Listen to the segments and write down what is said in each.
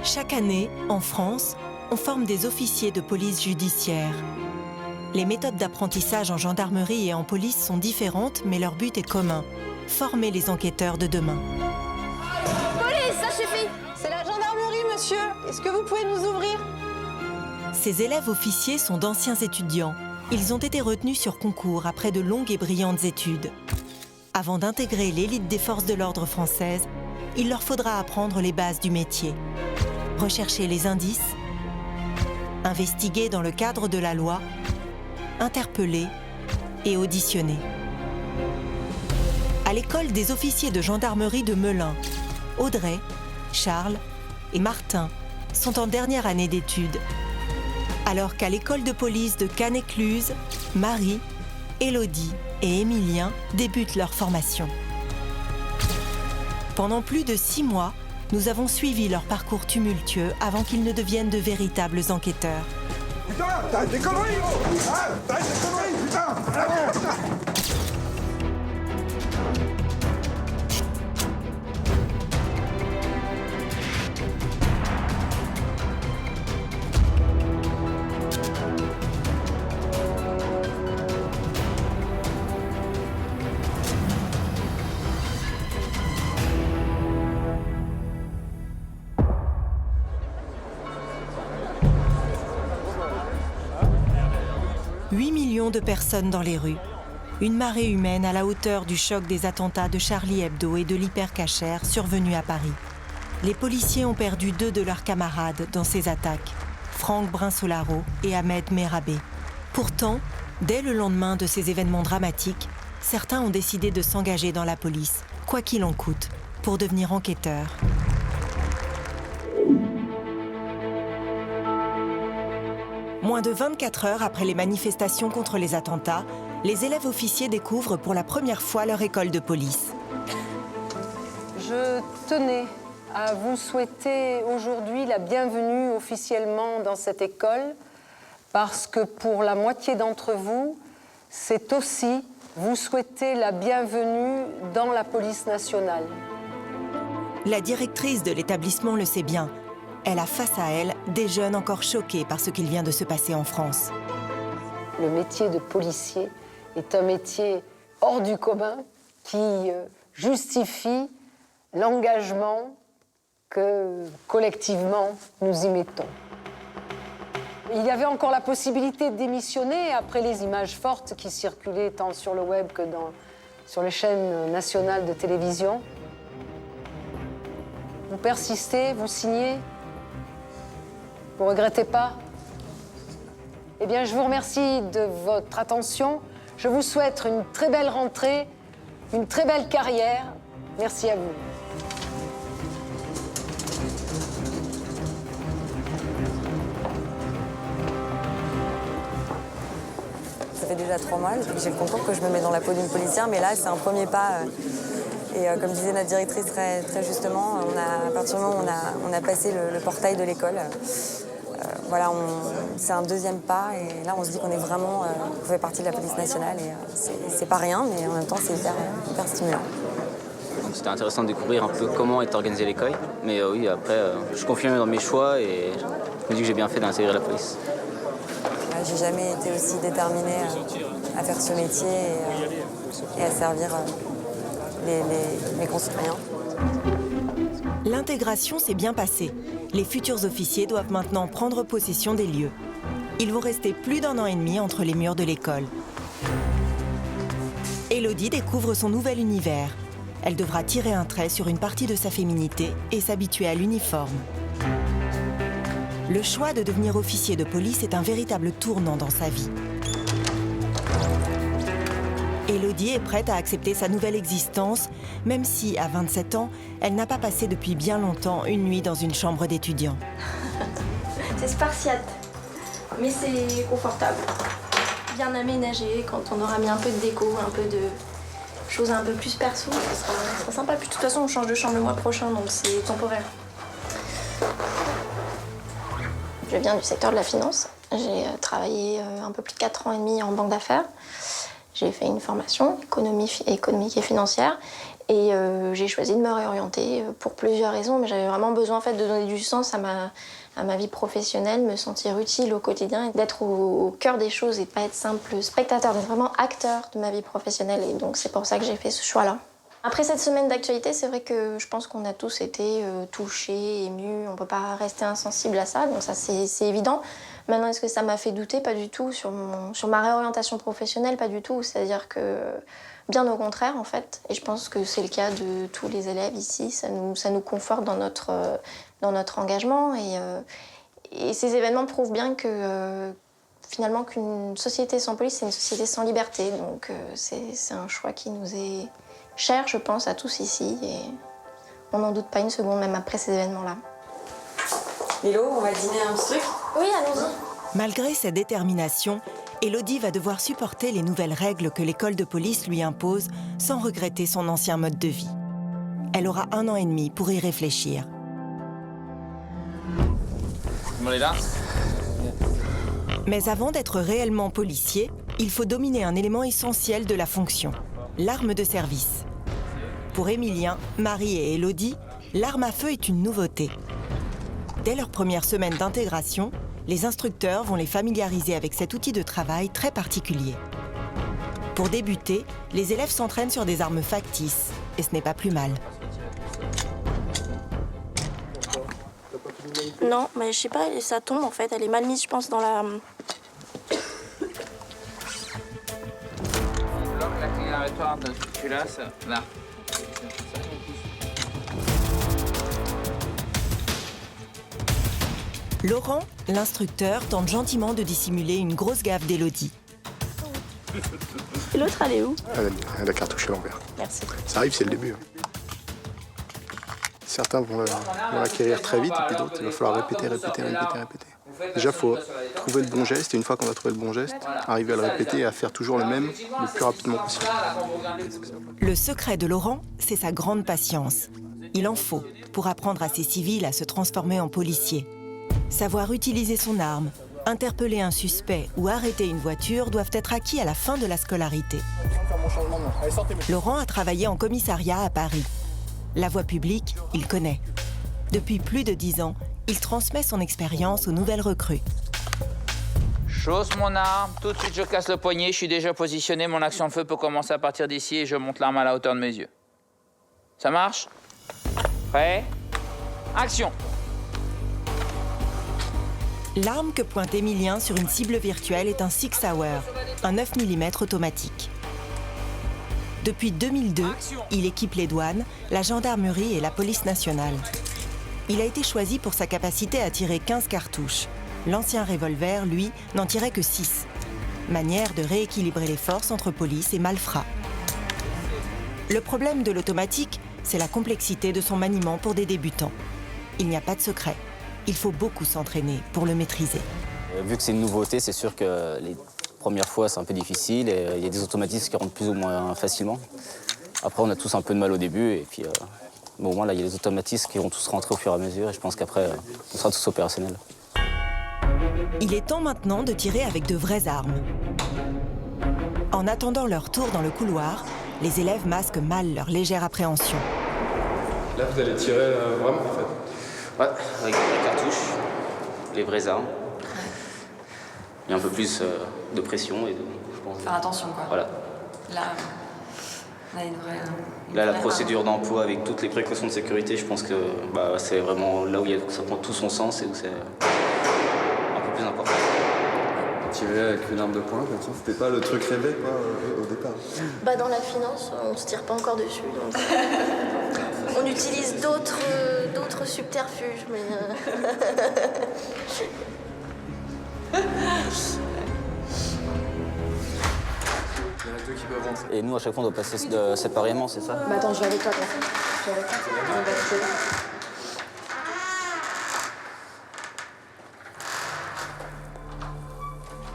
Chaque année, en France, on forme des officiers de police judiciaire. Les méthodes d'apprentissage en gendarmerie et en police sont différentes, mais leur but est commun, former les enquêteurs de demain. Police, ça suffit! C'est la gendarmerie, monsieur. Est-ce que vous pouvez nous ouvrir? Ces élèves officiers sont d'anciens étudiants. Ils ont été retenus sur concours après de longues et brillantes études. Avant d'intégrer l'élite des forces de l'ordre françaises, il leur faudra apprendre les bases du métier. Rechercher les indices, investiguer dans le cadre de la loi, interpeller et auditionner. À l'école des officiers de gendarmerie de Melun, Audrey, Charles et Martin sont en dernière année d'études. Alors qu'à l'école de police de Cannes-Écluse, Marie, Élodie et Émilien débutent leur formation. Pendant plus de 6 mois, nous avons suivi leur parcours tumultueux avant qu'ils ne deviennent de véritables enquêteurs. Putain, t'as des conneries, gros! Ah, t'as des conneries, putain! 8 millions de personnes dans les rues. Une marée humaine à la hauteur du choc des attentats de Charlie Hebdo et de l'hypercacher survenus à Paris. Les policiers ont perdu 2 de leurs camarades dans ces attaques, Franck Brinsolaro et Ahmed Merabé. Pourtant, dès le lendemain de ces événements dramatiques, certains ont décidé de s'engager dans la police, quoi qu'il en coûte, pour devenir enquêteurs. Moins de 24 heures après les manifestations contre les attentats, les élèves officiers découvrent pour la première fois leur école de police. Je tenais à vous souhaiter aujourd'hui la bienvenue officiellement dans cette école, parce que pour la moitié d'entre vous, c'est aussi vous souhaiter la bienvenue dans la police nationale. La directrice de l'établissement le sait bien. Elle a face à elle des jeunes encore choqués par ce qu'il vient de se passer en France. Le métier de policier est un métier hors du commun qui justifie l'engagement que collectivement nous y mettons. Il y avait encore la possibilité de démissionner après les images fortes qui circulaient tant sur le web que sur les chaînes nationales de télévision. Vous persistez, vous signez. Vous ne regrettez pas? Eh bien, je vous remercie de votre attention. Je vous souhaite une très belle rentrée, une très belle carrière. Merci à vous. Ça fait déjà 3 mois depuis que j'ai le concours que je me mets dans la peau d'une policière, mais là, c'est un premier pas. Et comme disait notre directrice très justement, à partir du moment où on a passé le portail de l'école, voilà, c'est un deuxième pas. Et là, on se dit qu'on est vraiment, on fait partie de la police nationale. Et c'est pas rien, mais en même temps, c'est hyper stimulant. C'était intéressant de découvrir un peu comment est organisée l'école. Mais oui, après, je suis confiant dans mes choix et je me dis que j'ai bien fait d'intégrer la police. J'ai jamais été aussi déterminée à faire ce métier et à servir mes concitoyens. L'intégration s'est bien passée. Les futurs officiers doivent maintenant prendre possession des lieux. Ils vont rester plus d'1 an et demi entre les murs de l'école. Élodie découvre son nouvel univers. Elle devra tirer un trait sur une partie de sa féminité et s'habituer à l'uniforme. Le choix de devenir officier de police est un véritable tournant dans sa vie. Élodie est prête à accepter sa nouvelle existence, même si, à 27 ans, elle n'a pas passé depuis bien longtemps une nuit dans une chambre d'étudiant. C'est spartiate, mais c'est confortable. Bien aménagé, quand on aura mis un peu de déco, un peu de choses un peu plus perso, ça sera sympa. Puis de toute façon, on change de chambre le mois prochain, donc c'est temporaire. Je viens du secteur de la finance. J'ai travaillé un peu plus de 4 ans et demi en banque d'affaires. J'ai fait une formation économique et financière. Et j'ai choisi de me réorienter pour plusieurs raisons, mais j'avais vraiment besoin en fait, de donner du sens à ma vie professionnelle, me sentir utile au quotidien, d'être au cœur des choses et de pas être simple spectateur, d'être vraiment acteur de ma vie professionnelle. Et donc c'est pour ça que j'ai fait ce choix-là. Après cette semaine d'actualité, c'est vrai que je pense qu'on a tous été touchés, émus, on ne peut pas rester insensible à ça, donc ça c'est évident. Maintenant, est-ce que ça m'a fait douter? Pas du tout. Sur ma réorientation professionnelle, pas du tout. C'est-à-dire que, bien au contraire, en fait, et je pense que c'est le cas de tous les élèves ici, ça nous conforte dans notre engagement. Et ces événements prouvent bien que, finalement, qu'une société sans police, c'est une société sans liberté. Donc c'est un choix qui nous est cher, je pense, à tous ici. Et on n'en doute pas une seconde, même après ces événements-là. Milo, on va dîner un petit truc? Oui, allons-y. Malgré sa détermination, Élodie va devoir supporter les nouvelles règles que l'école de police lui impose sans regretter son ancien mode de vie. Elle aura 1 an et demi pour y réfléchir. Mais avant d'être réellement policier, il faut dominer un élément essentiel de la fonction, l'arme de service. Pour Émilien, Marie et Élodie, l'arme à feu est une nouveauté. Dès leur première semaine d'intégration, les instructeurs vont les familiariser avec cet outil de travail très particulier. Pour débuter, les élèves s'entraînent sur des armes factices, et ce n'est pas plus mal. Non, mais je sais pas, ça tombe en fait, elle est mal mise, je pense, dans la... La clignatoire de celui-là, là. Laurent, l'instructeur, tente gentiment de dissimuler une grosse gaffe d'Élodie. L'autre, elle est où? Elle a cartouché l'envers. Merci. Ça arrive, c'est le début. Certains vont l'acquérir très vite, et puis d'autres, il va falloir répéter. Déjà, il faut trouver le bon geste, et une fois qu'on a trouvé le bon geste, arriver à le répéter et à faire toujours le même le plus rapidement possible. Le secret de Laurent, c'est sa grande patience. Il en faut pour apprendre à ses civils à se transformer en policiers. Savoir utiliser son arme, interpeller un suspect ou arrêter une voiture doivent être acquis à la fin de la scolarité. Laurent a travaillé en commissariat à Paris. La voie publique, il connaît. Depuis plus de 10 ans, il transmet son expérience aux nouvelles recrues. Chausse mon arme, tout de suite je casse le poignet, je suis déjà positionné, mon action de feu peut commencer à partir d'ici et je monte l'arme à la hauteur de mes yeux. Ça marche? Prêt? Action! L'arme que pointe Émilien sur une cible virtuelle est un Six Hour, un 9 mm automatique. Depuis 2002, il équipe les douanes, la gendarmerie et la police nationale. Il a été choisi pour sa capacité à tirer 15 cartouches. L'ancien revolver, lui, n'en tirait que 6. Manière de rééquilibrer les forces entre police et malfrats. Le problème de l'automatique, c'est la complexité de son maniement pour des débutants. Il n'y a pas de secret. Il faut beaucoup s'entraîner pour le maîtriser. Vu que c'est une nouveauté, c'est sûr que les premières fois, c'est un peu difficile et il y a des automatismes qui rentrent plus ou moins facilement. Après, on a tous un peu de mal au début et puis bon, au moins, là, il y a les automatismes qui vont tous rentrer au fur et à mesure et je pense qu'après, on sera tous opérationnels. Il est temps maintenant de tirer avec de vraies armes. En attendant leur tour dans le couloir, les élèves masquent mal leur légère appréhension. Là, vous allez tirer vraiment, en fait. Ouais, avec les vraies cartouches, les vraies armes. Il y a un peu plus de pression et de... je pense, Faire attention, quoi. Voilà. Là, il y a une vraie... Là, la procédure d'emploi avec toutes les précautions de sécurité, je pense que c'est vraiment là où ça prend tout son sens et où c'est un peu plus important. Tirer avec une arme de poing, comme ça, c'était pas le truc rêvé, quoi, au départ. Bah, dans la finance, on se tire pas encore dessus. Donc... on utilise d'autres subterfuges, mais... Et nous, à chaque fois, on doit passer séparément, c'est ça? Bah attends, je vais avec toi, je vais avec toi.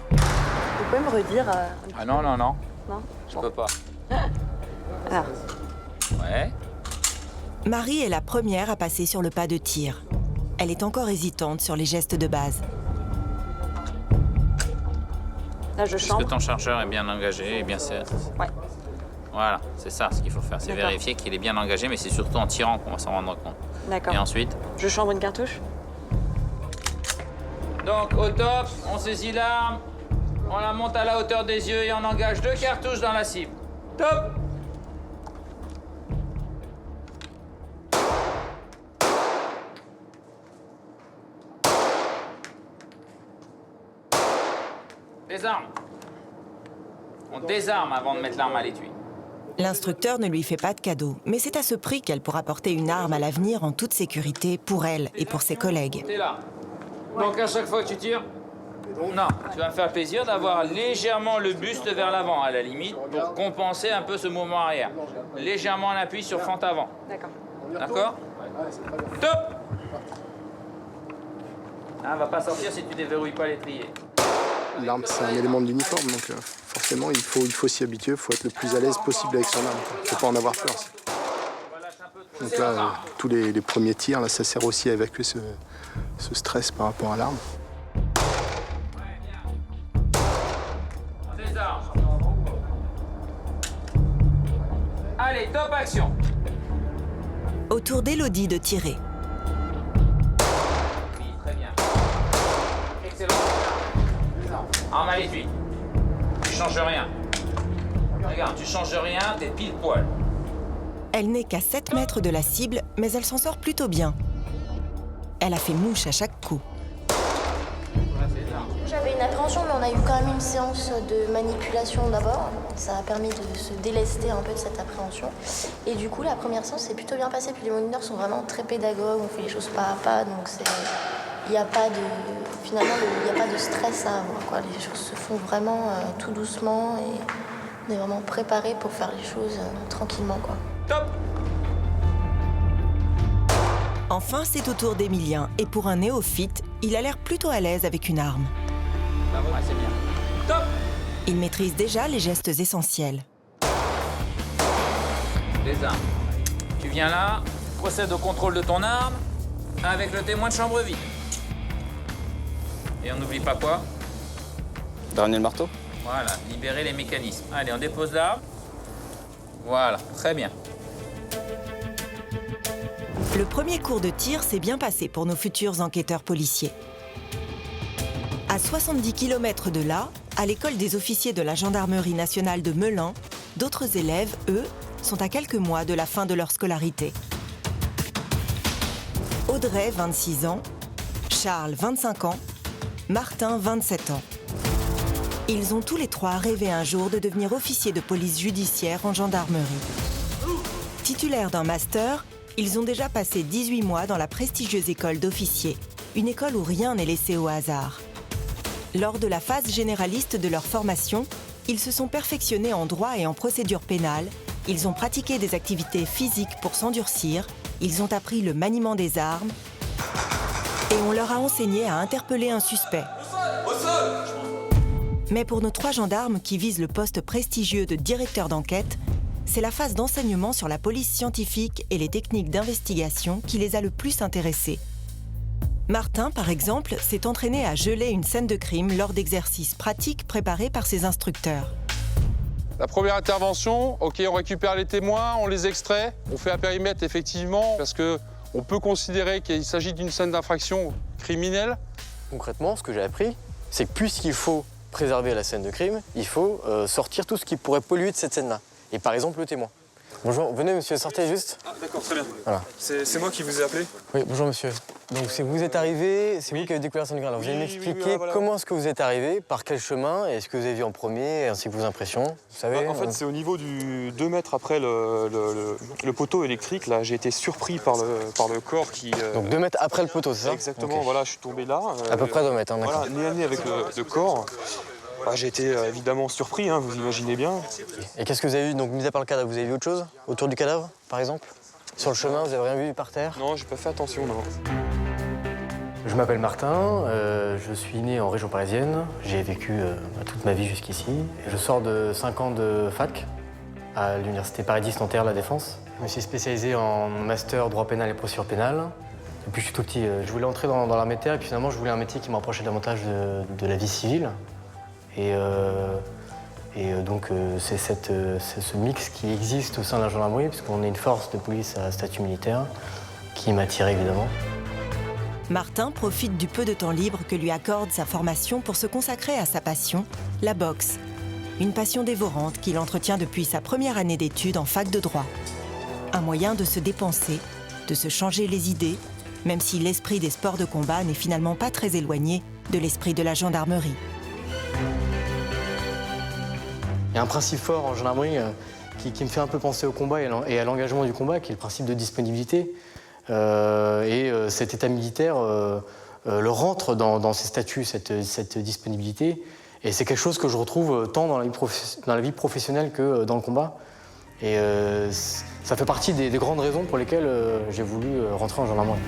Vous pouvez me redire... Ah non, non, non. Non? Je peux pas. Alors. Ouais. Marie est la première à passer sur le pas de tir. Elle est encore hésitante sur les gestes de base. Là, je Est-ce chambre. que ton chargeur est bien engagé et bien serré? Ouais. Voilà, c'est ça ce qu'il faut faire. C'est D'accord. vérifier qu'il est bien engagé, mais c'est surtout en tirant qu'on va s'en rendre compte. D'accord. Et ensuite? Je chambre une cartouche. Donc au top, on saisit l'arme, on la monte à la hauteur des yeux et on engage 2 cartouches dans la cible. Top! Désarme. On désarme avant de mettre l'arme à l'étui. L'instructeur ne lui fait pas de cadeau, mais c'est à ce prix qu'elle pourra porter une arme à l'avenir en toute sécurité pour elle et pour ses collègues. T'es là. Donc à chaque fois que tu tires, non, tu vas me faire plaisir d'avoir légèrement le buste vers l'avant, à la limite, pour compenser un peu ce mouvement arrière. Légèrement en appui sur fente avant. D'accord. D'accord? Top! Ah, va pas sortir si tu déverrouilles pas l'étrier. L'arme, c'est un élément de l'uniforme, donc forcément, il faut s'y habituer, il faut être le plus à l'aise possible avec son arme. Il ne faut pas en avoir peur. Donc là, tous les premiers tirs, là, ça sert aussi à évacuer ce stress par rapport à l'arme. Désarme. Allez, top action. Au tour d'Élodie de tirer. Oui, très bien. Excellent. Arme à l'étui. Tu changes rien. Regarde, tu changes rien, t'es pile poil. Elle n'est qu'à 7 mètres de la cible, mais elle s'en sort plutôt bien. Elle a fait mouche à chaque coup. J'avais une appréhension, mais on a eu quand même une séance de manipulation d'abord. Ça a permis de se délester un peu de cette appréhension. Et du coup, la première séance s'est plutôt bien passée. Puis les moniteurs sont vraiment très pédagogues, on fait les choses pas à pas, donc il n'y a pas de... Finalement, il n'y a pas de stress à avoir, quoi. Les choses se font vraiment tout doucement et on est vraiment préparé pour faire les choses tranquillement, quoi. Top! Enfin, c'est au tour d'Emilien, et pour un néophyte, il a l'air plutôt à l'aise avec une arme. Bravo, c'est bien. Top! Il maîtrise déjà les gestes essentiels. Désarme. Tu viens là, procède au contrôle de ton arme avec le témoin de chambre vide. Et on n'oublie pas quoi? Dernier le marteau. Voilà, libérer les mécanismes. Allez, on dépose l'arme. Voilà, très bien. Le premier cours de tir s'est bien passé pour nos futurs enquêteurs policiers. À 70 km de là, à l'école des officiers de la gendarmerie nationale de Melun, d'autres élèves, eux, sont à quelques mois de la fin de leur scolarité. Audrey, 26 ans, Charles, 25 ans, Martin, 27 ans. Ils ont tous les trois rêvé un jour de devenir officiers de police judiciaire en gendarmerie. Titulaires d'un master, ils ont déjà passé 18 mois dans la prestigieuse école d'officiers, une école où rien n'est laissé au hasard. Lors de la phase généraliste de leur formation, ils se sont perfectionnés en droit et en procédure pénale, ils ont pratiqué des activités physiques pour s'endurcir, ils ont appris le maniement des armes et on leur a enseigné à interpeller un suspect. Mais pour nos 3 gendarmes qui visent le poste prestigieux de directeur d'enquête, c'est la phase d'enseignement sur la police scientifique et les techniques d'investigation qui les a le plus intéressés. Martin, par exemple, s'est entraîné à geler une scène de crime lors d'exercices pratiques préparés par ses instructeurs. La première intervention, ok, on récupère les témoins, on les extrait, on fait un périmètre effectivement, parce qu'on peut considérer qu'il s'agit d'une scène d'infraction criminelle. Concrètement, ce que j'ai appris, c'est que puisqu'il faut préserver la scène de crime, il faut sortir tout ce qui pourrait polluer de cette scène-là. Et par exemple, le témoin. Bonjour, venez monsieur, sortez juste. Ah d'accord, très bien. Voilà. C'est moi qui vous ai appelé? Oui, bonjour monsieur. Donc c'est vous êtes arrivé, c'est vous qui avez découvert la scène de crime. Alors vous allez m'expliquer voilà. comment est-ce que vous êtes arrivé, par quel chemin, et est-ce que vous avez vu en premier, ainsi que vos impressions, vous savez. En fait, c'est au niveau du 2 mètres après le poteau électrique. Là, j'ai été surpris par le corps qui... Donc 2 mètres après le poteau, c'est ça? Exactement, Okay. voilà, je suis tombé là. À peu près 2 mètres, hein, d'accord. Voilà, nez à nez avec le corps. Bah, j'ai été évidemment surpris, hein, vous imaginez bien. Et qu'est-ce que vous avez vu, donc mis à part le cadavre, vous avez vu autre chose? Autour du cadavre, par exemple? Sur le chemin, vous avez rien vu par terre? Non, j'ai pas fait attention, non. Je m'appelle Martin, je suis né en région parisienne, j'ai vécu toute ma vie jusqu'ici. Je sors de 5 ans de fac à l'université Paris 10 Nanterre La Défense. Je me suis spécialisé en master droit pénal et procédure pénale. Depuis que je suis tout petit, je voulais entrer dans l'armée de terre et puis finalement je voulais un métier qui me rapprochait davantage de la vie civile. Et Et donc c'est ce mix qui existe au sein de la gendarmerie, puisqu'on est une force de police à statut militaire, qui m'attire évidemment. Martin profite du peu de temps libre que lui accorde sa formation pour se consacrer à sa passion, la boxe. Une passion dévorante qu'il entretient depuis sa première année d'études en fac de droit. Un moyen de se dépenser, de se changer les idées, même si l'esprit des sports de combat n'est finalement pas très éloigné de l'esprit de la gendarmerie. Il y a un principe fort en gendarmerie qui me fait un peu penser au combat et à l'engagement du combat, qui est le principe de disponibilité. Cet état militaire le rentre dans ses statuts, cette disponibilité. Et c'est quelque chose que je retrouve tant dans la vie professionnelle que dans le combat. Et ça fait partie des grandes raisons pour lesquelles j'ai voulu rentrer en gendarmerie.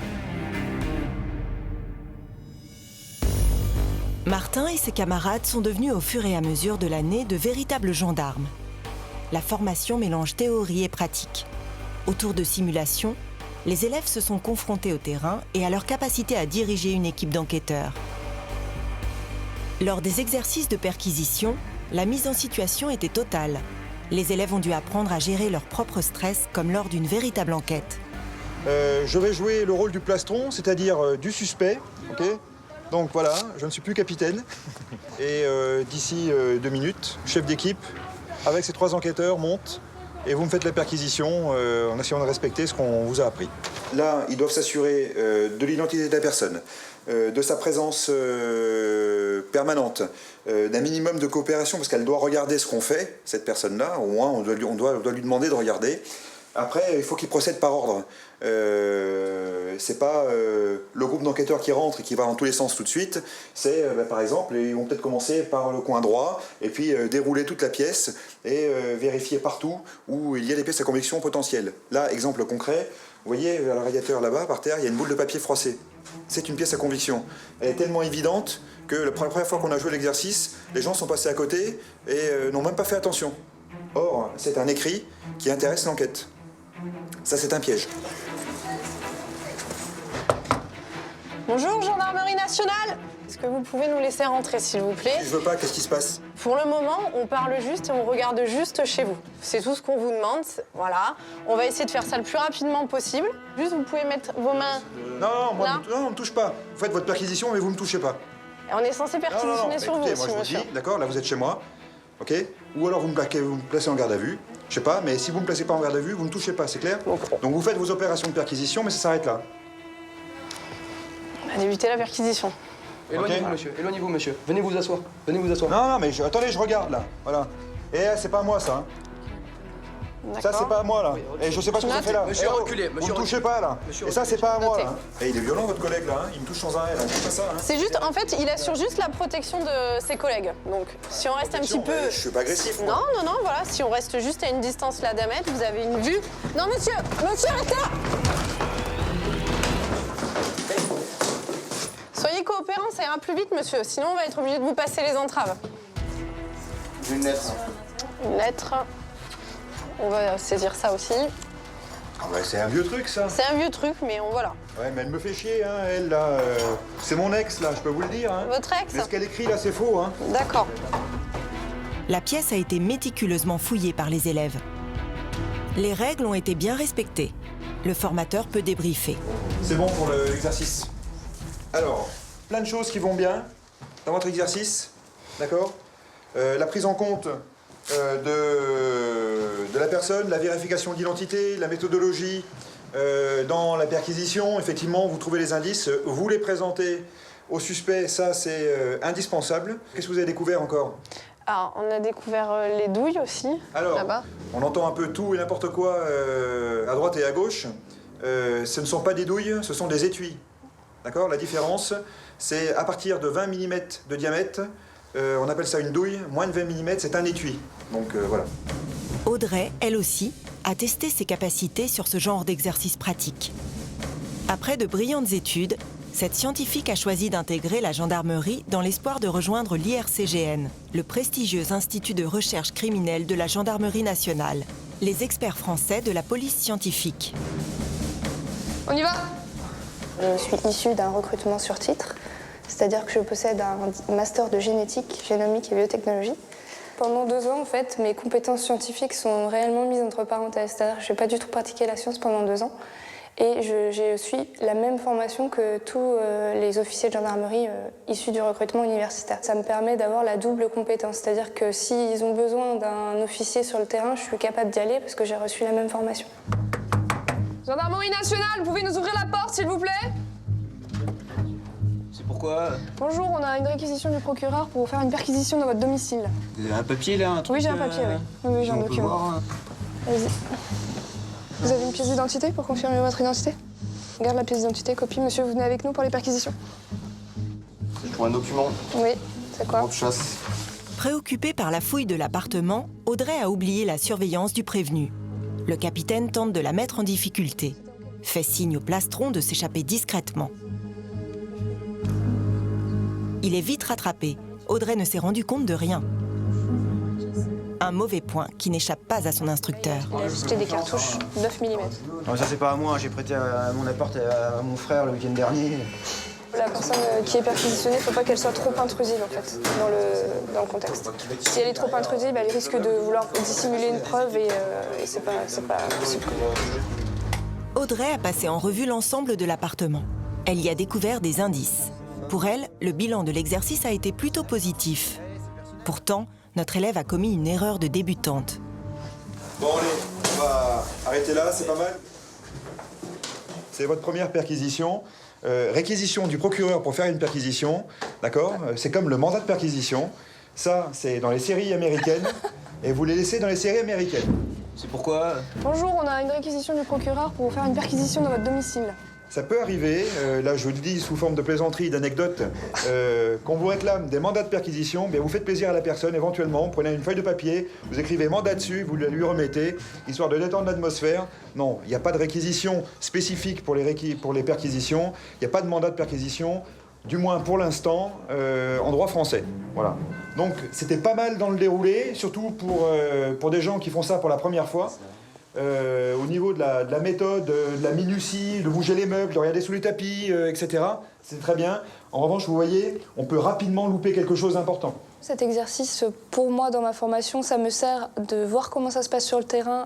Martin et ses camarades sont devenus au fur et à mesure de l'année de véritables gendarmes. La formation mélange théorie et pratique. Autour de simulations, les élèves se sont confrontés au terrain et à leur capacité à diriger une équipe d'enquêteurs. Lors des exercices de perquisition, la mise en situation était totale. Les élèves ont dû apprendre à gérer leur propre stress comme lors d'une véritable enquête. Je vais jouer le rôle du plastron, c'est-à-dire du suspect. Okay, donc voilà, je ne suis plus capitaine. Et d'ici 2 minutes, chef d'équipe, avec ces 3 enquêteurs, monte. Et vous me faites la perquisition en essayant de respecter ce qu'on vous a appris. Là, ils doivent s'assurer de l'identité de la personne, de sa présence permanente, d'un minimum de coopération, parce qu'elle doit regarder ce qu'on fait, cette personne-là. Au moins, on doit lui demander de regarder. Après, il faut qu'il procède par ordre. C'est pas le groupe d'enquêteurs qui rentre et qui va dans tous les sens tout de suite. C'est, par exemple, ils vont peut-être commencer par le coin droit et puis dérouler toute la pièce et vérifier partout où il y a des pièces à conviction potentielles. Là, exemple concret, vous voyez, à la radiateur là-bas, par terre, il y a une boule de papier froissée. C'est une pièce à conviction. Elle est tellement évidente que la première fois qu'on a joué l'exercice, les gens sont passés à côté et n'ont même pas fait attention. Or, c'est un écrit qui intéresse l'enquête. Ça, c'est un piège. Bonjour, Gendarmerie nationale. Est-ce que vous pouvez nous laisser rentrer, s'il vous plaît? Si je veux pas, qu'est-ce qui se passe? Pour le moment, on parle juste et on regarde juste chez vous. C'est tout ce qu'on vous demande. Voilà. On va essayer de faire ça le plus rapidement possible. Juste, vous pouvez mettre vos mains Non, moi, là. non, on me touche pas. Vous faites votre perquisition, mais vous me touchez pas. Et on est censé perquisitionner sur écoutez, vous moi, aussi, je monsieur. vous dis, d'accord, là, vous êtes chez moi, ok? Ou alors vous me placez en garde à vue. Je sais pas, mais si vous me placez pas en garde à vue, vous me touchez pas, c'est clair? Donc vous faites vos opérations de perquisition, mais ça s'arrête là. On va débuter la perquisition. Éloignez-vous, monsieur. Éloignez-vous, monsieur. Venez vous asseoir. Venez vous asseoir. Non, mais attendez, je regarde là. Voilà. Et c'est pas à moi ça. Hein. Ça, c'est pas à moi là. Et je sais pas ce que vous faites là. Monsieur, reculez. Vous me touchez pas là. Et ça, c'est pas à moi là. Et il est violent votre collègue là. Hein. Il me touche sans arrêt là. C'est pas ça. Hein. C'est juste, en fait, il assure juste la protection de ses collègues. Donc, si on reste un petit peu. Je suis pas agressif. Moi. Non, voilà. Si on reste juste à une distance là d'un mètre, vous avez une vue. Non, monsieur, restez là. Soyez coopérants, ça ira plus vite, monsieur. Sinon, on va être obligé de vous passer les entraves. J'ai une lettre. Une lettre. On va saisir ça aussi. Ah ouais, c'est un vieux truc ça. C'est un vieux truc, mais voilà. Ouais, mais elle me fait chier, hein, elle là. C'est mon ex là, je peux vous le dire. Hein. Votre ex? Mais ce qu'elle écrit là, c'est faux. Hein. D'accord. La pièce a été méticuleusement fouillée par les élèves. Les règles ont été bien respectées. Le formateur peut débriefer. C'est bon pour l'exercice. Alors, plein de choses qui vont bien dans votre exercice, d'accord? La prise en compte de la personne, la vérification d'identité, la méthodologie dans la perquisition. Effectivement, vous trouvez les indices, vous les présentez au suspect, ça c'est indispensable. Qu'est-ce que vous avez découvert encore? Alors, on a découvert les douilles aussi, là-bas. On entend un peu tout et n'importe quoi à droite et à gauche. Ce ne sont pas des douilles, ce sont des étuis. D'accord? La différence, c'est à partir de 20 mm de diamètre, on appelle ça une douille, moins de 20 mm, c'est un étui. Donc voilà. Audrey, elle aussi, a testé ses capacités sur ce genre d'exercice pratique. Après de brillantes études, cette scientifique a choisi d'intégrer la gendarmerie dans l'espoir de rejoindre l'IRCGN, le prestigieux institut de recherche criminelle de la gendarmerie nationale, les experts français de la police scientifique. On y va! Je suis issue d'un recrutement sur titre, c'est-à-dire que je possède un master de génétique, génomique et biotechnologie. Pendant 2 ans, en fait, mes compétences scientifiques sont réellement mises entre parenthèses. C'est-à-dire que je n'ai pas du tout pratiqué la science pendant 2 ans. Et je suis la même formation que tous les officiers de gendarmerie issus du recrutement universitaire. Ça me permet d'avoir la double compétence. C'est-à-dire que s'ils ont besoin d'un officier sur le terrain, je suis capable d'y aller parce que j'ai reçu la même formation. Gendarmerie nationale, vous pouvez nous ouvrir la porte, s'il vous plaît? C'est pourquoi? Bonjour, on a une réquisition du procureur pour faire une perquisition dans votre domicile. Vous avez un papier là, un truc? Oui, j'ai un papier, oui. Oui, j'ai un document. Vas-y. Vous avez une pièce d'identité pour confirmer votre identité? Regarde la pièce d'identité, copie. Monsieur, vous venez avec nous pour les perquisitions? Je trouve un document. Oui, c'est quoi? De chasse. Préoccupée par la fouille de l'appartement, Audrey a oublié la surveillance du prévenu. Le capitaine tente de la mettre en difficulté. Fait signe au plastron de s'échapper discrètement. Il est vite rattrapé. Audrey ne s'est rendu compte de rien. Un mauvais point qui n'échappe pas à son instructeur. Il a ajusté des cartouches 9 mm. Non, ça c'est pas à moi, j'ai prêté à mon appart à mon frère le week-end dernier. La personne qui est perquisitionnée, il ne faut pas qu'elle soit trop intrusive en fait, dans le contexte. Si elle est trop intrusive, elle risque de vouloir dissimuler une preuve et c'est pas possible. Audrey a passé en revue l'ensemble de l'appartement. Elle y a découvert des indices. Pour elle, le bilan de l'exercice a été plutôt positif. Pourtant, notre élève a commis une erreur de débutante. Bon allez, on va arrêter là, c'est pas mal. C'est votre première perquisition. Réquisition du procureur pour faire une perquisition, d'accord? C'est comme le mandat de perquisition. Ça, c'est dans les séries américaines. Et vous les laissez dans les séries américaines. C'est pourquoi? Bonjour, on a une réquisition du procureur pour faire une perquisition dans votre domicile. Ça peut arriver, là je vous le dis sous forme de plaisanterie, d'anecdote, qu'on vous réclame des mandats de perquisition, bien vous faites plaisir à la personne éventuellement, prenez une feuille de papier, vous écrivez mandat dessus, vous la lui remettez, histoire de détendre l'atmosphère. Non, il n'y a pas de réquisition spécifique pour les perquisitions, il n'y a pas de mandat de perquisition, du moins pour l'instant, en droit français. Voilà. Donc c'était pas mal dans le déroulé, surtout pour des gens qui font ça pour la première fois. Au niveau de la méthode, de la minutie, de bouger les meubles, de regarder sous les tapis, etc. C'est très bien. En revanche, vous voyez, on peut rapidement louper quelque chose d'important. Cet exercice, pour moi, dans ma formation, ça me sert de voir comment ça se passe sur le terrain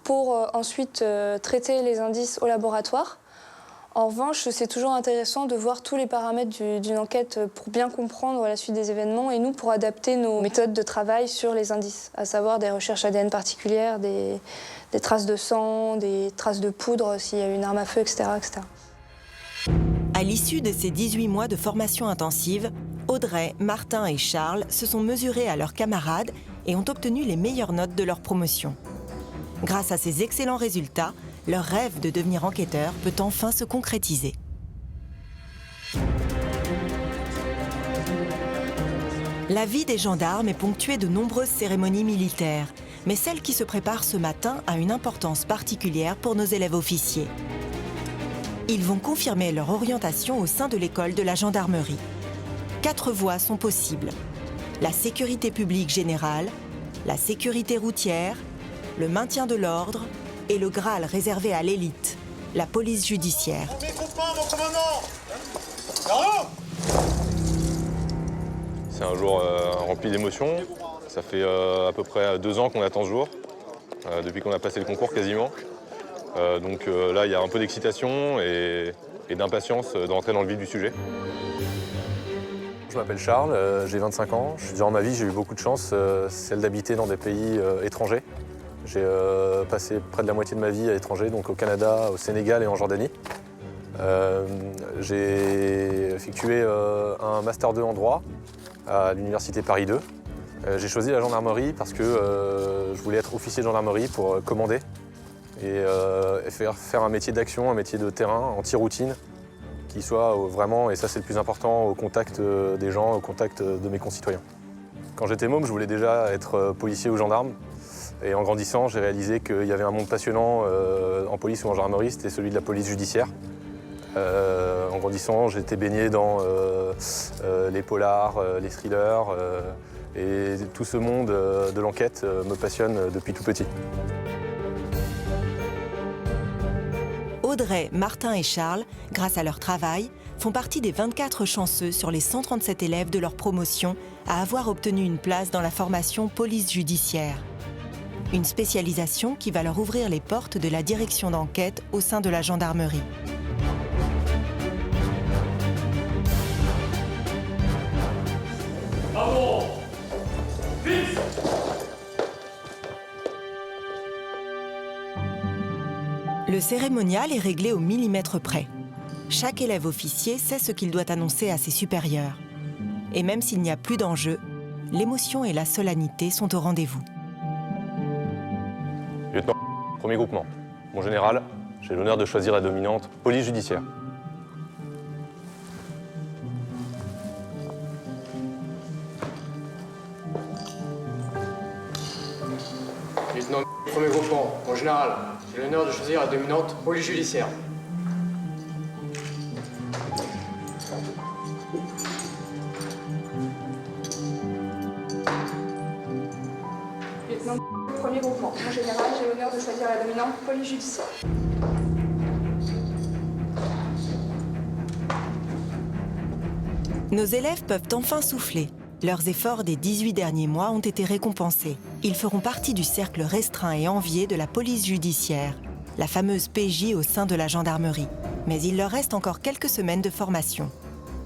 pour ensuite traiter les indices au laboratoire. En revanche, c'est toujours intéressant de voir tous les paramètres d'une enquête pour bien comprendre la suite des événements et nous pour adapter nos méthodes de travail sur les indices, à savoir des recherches ADN particulières, des traces de sang, des traces de poudre s'il y a une arme à feu, etc., etc. À l'issue de ces 18 mois de formation intensive, Audrey, Martin et Charles se sont mesurés à leurs camarades et ont obtenu les meilleures notes de leur promotion. Grâce à ces excellents résultats, leur rêve de devenir enquêteur peut enfin se concrétiser. La vie des gendarmes est ponctuée de nombreuses cérémonies militaires, mais celle qui se prépare ce matin a une importance particulière pour nos élèves officiers. Ils vont confirmer leur orientation au sein de l'école de la gendarmerie. 4 voies sont possibles. La sécurité publique générale, la sécurité routière, le maintien de l'ordre et le Graal réservé à l'élite, la police judiciaire. C'est un jour rempli d'émotions. Ça fait à peu près 2 ans qu'on attend ce jour, depuis qu'on a passé le concours quasiment. Donc là, il y a un peu d'excitation et d'impatience de rentrer dans le vif du sujet. Je m'appelle Charles, j'ai 25 ans. Durant ma vie, j'ai eu beaucoup de chance, celle d'habiter dans des pays étrangers. J'ai passé près de la moitié de ma vie à l'étranger, donc au Canada, au Sénégal et en Jordanie. J'ai effectué un Master 2 en droit à l'Université Paris 2. J'ai choisi la gendarmerie parce que je voulais être officier de gendarmerie pour commander et faire un métier d'action, un métier de terrain, anti-routine, qui soit vraiment, et ça c'est le plus important, au contact des gens, au contact de mes concitoyens. Quand j'étais môme, je voulais déjà être policier ou gendarme. Et en grandissant, j'ai réalisé qu'il y avait un monde passionnant en police ou en gendarmerie, c'était celui de la police judiciaire. En grandissant, j'ai été baigné dans les polars, les thrillers, et tout ce monde de l'enquête me passionne depuis tout petit. Audrey, Martin et Charles, grâce à leur travail, font partie des 24 chanceux sur les 137 élèves de leur promotion à avoir obtenu une place dans la formation police judiciaire. Une spécialisation qui va leur ouvrir les portes de la direction d'enquête au sein de la gendarmerie. Bravo! Vite! Le cérémonial est réglé au millimètre près. Chaque élève officier sait ce qu'il doit annoncer à ses supérieurs. Et même s'il n'y a plus d'enjeu, l'émotion et la solennité sont au rendez-vous. Lieutenant, premier groupement. Mon général, j'ai l'honneur de choisir la dominante police judiciaire. Lieutenant, premier groupement. Mon général, j'ai l'honneur de choisir la dominante police judiciaire. Lieutenant, premier groupement. Mon général, j'ai l'honneur de choisir la dominante police judiciaire. Nos élèves peuvent enfin souffler. Leurs efforts des 18 derniers mois ont été récompensés. Ils feront partie du cercle restreint et envié de la police judiciaire, la fameuse PJ au sein de la gendarmerie. Mais il leur reste encore quelques semaines de formation.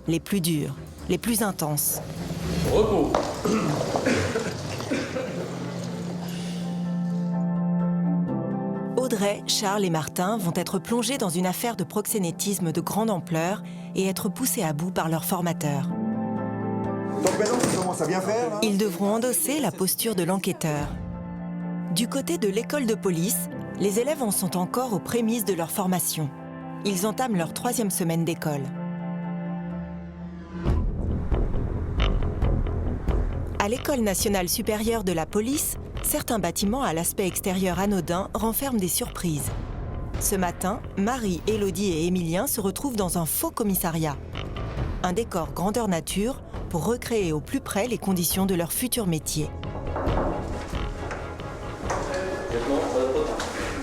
Les plus dures, les plus intenses. Repos. Audrey, Charles et Martin vont être plongés dans une affaire de proxénétisme de grande ampleur et être poussés à bout par leur formateur. Donc maintenant, tu commences à bien faire, là. Ils devront endosser la posture de l'enquêteur. Du côté de l'école de police, les élèves en sont encore aux prémices de leur formation. Ils entament leur 3e semaine d'école. À l'École nationale supérieure de la police, certains bâtiments à l'aspect extérieur anodin renferment des surprises. Ce matin, Marie, Élodie et Émilien se retrouvent dans un faux commissariat. Un décor grandeur nature pour recréer au plus près les conditions de leur futur métier.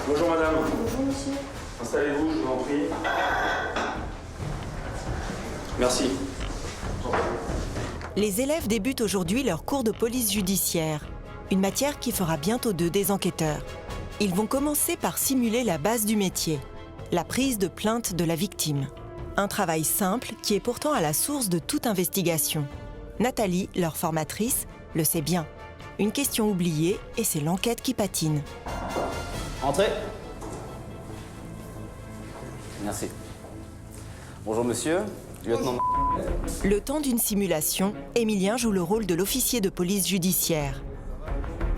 Bonjour madame. Bonjour monsieur. Installez-vous, je vous en prie. Merci. Les élèves débutent aujourd'hui leur cours de police judiciaire, une matière qui fera bientôt d'eux des enquêteurs. Ils vont commencer par simuler la base du métier, la prise de plainte de la victime. Un travail simple qui est pourtant à la source de toute investigation. Nathalie, leur formatrice, le sait bien. Une question oubliée et c'est l'enquête qui patine. Entrez. Merci. Bonjour monsieur, lieutenant. Le temps d'une simulation, Émilien joue le rôle de l'officier de police judiciaire.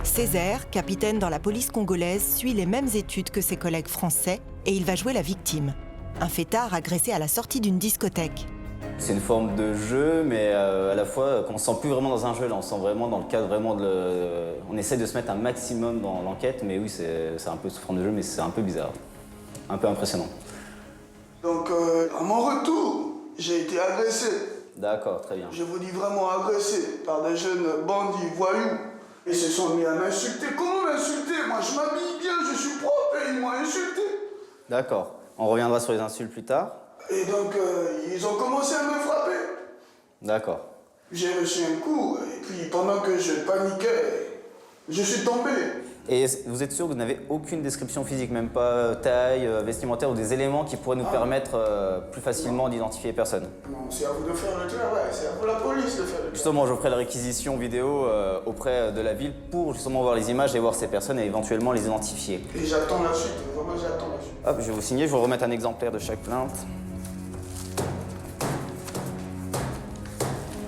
Césaire, capitaine dans la police congolaise, suit les mêmes études que ses collègues français et il va jouer la victime. Un fêtard agressé à la sortie d'une discothèque. C'est une forme de jeu, mais à la fois, on ne se sent plus vraiment dans un jeu, là, on se sent vraiment dans le cadre vraiment de... On essaie de se mettre un maximum dans l'enquête, mais oui, c'est un peu sous forme de jeu, mais c'est un peu bizarre, un peu impressionnant. Donc, à mon retour, j'ai été agressé. D'accord, très bien. Je vous dis vraiment agressé par des jeunes bandits, voyous. Ils se sont mis à m'insulter. Comment m'insulter? Moi, je m'habille bien, je suis propre et ils m'ont insulté. D'accord, on reviendra sur les insultes plus tard. Et donc, ils ont commencé à me frapper. D'accord. J'ai reçu un coup, et puis pendant que je paniquais, je suis tombé. Et vous êtes sûr que vous n'avez aucune description physique, même pas taille, vestimentaire ou des éléments qui pourraient nous permettre plus facilement d'identifier les personnes? Non, c'est à vous de faire le travail, c'est à vous la police de faire le travail. Justement, je ferai la réquisition vidéo auprès de la ville pour justement voir les images et voir ces personnes et éventuellement les identifier. Et j'attends la suite, vraiment j'attends la suite. Hop, je vais vous signer, je vais vous remettre un exemplaire de chaque plainte.